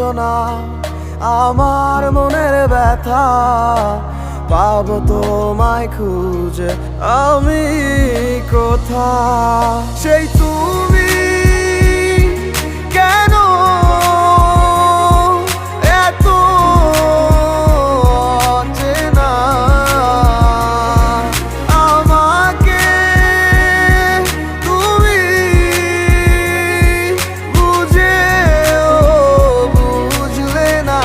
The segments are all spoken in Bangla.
বেদনা, আমার মনের ব্যথা, পাবো তোমায় খুঁজে আমি কোথা। সেই তুমি কেন এত অচেনা, আমাকে তুমি বুঝলে না।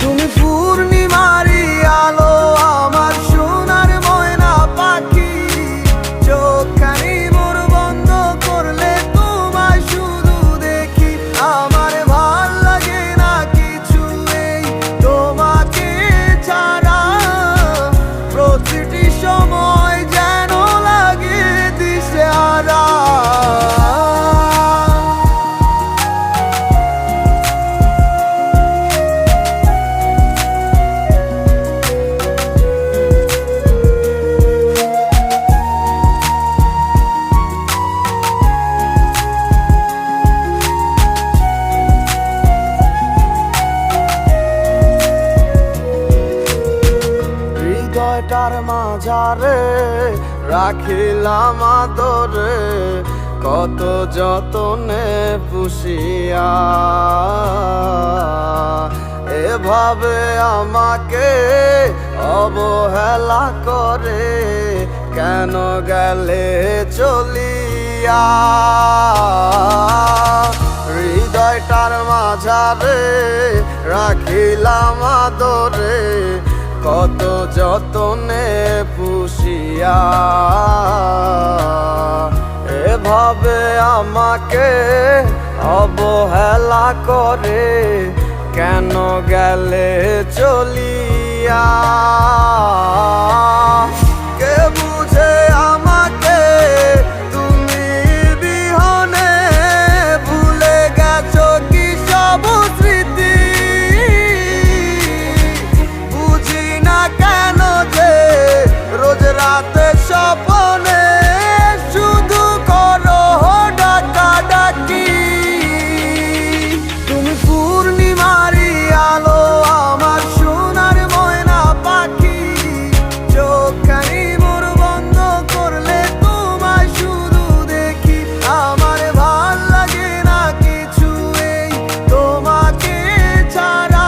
তুমি পূর্ণিমারি আলো, আমার সোনার ময়না পাখি, চোখখানি মোর বন্ধ করলে তোমায় শুধু দেখি। আমার ভাল লাগে না কিছু এই তোমাকে ছাড়া, প্রতিটি সময় যেন লাগে দিশেহারা। হৃদয়টার মাঝারে রাখিলাম আদরে, কত যতনে পুষিয়া। এভাবে আমাকে অবহেলা করে কেন গেলে চলিয়া। হৃদয়টার মাঝারে রাখিলাম আদরে, কত যতনে পুষিয়া। এভাবে আমাকে অবহেলা করে কেন গেলে চলিয়া। কে বুঝে আমাকে তুমি বিহনে, ভুলে গেছো কি সব স্মৃতি। কেন যে রোজ রাতে স্বপ্নে শুধু করো ডাকাডাকি। তুমি পূর্ণিমারি আলো, আমার সোনার ময়না পাখি, চোখখানি মোর বন্ধ করলে তোমায় শুধু দেখি। আমার ভাল লাগে না কিছু এই তোমাকে ছাড়া,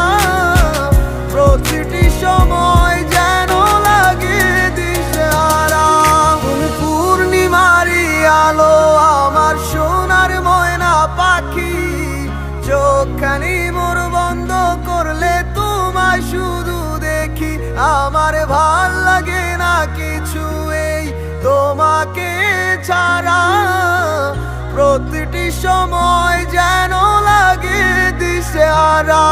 প্রতিটি সময় যেন লাগে দিশেহারা। তুমি পূর্ণিমারি আলো, আমার সোনার ময়না পাখি, চোখখানি মোর বন্ধ করলে তোমায় শুধু দেখি। আমার ভাল লাগে না কিছু এই তোমাকে ছাড়া, প্রতিটি সময় যেন লাগে দিশেহারা।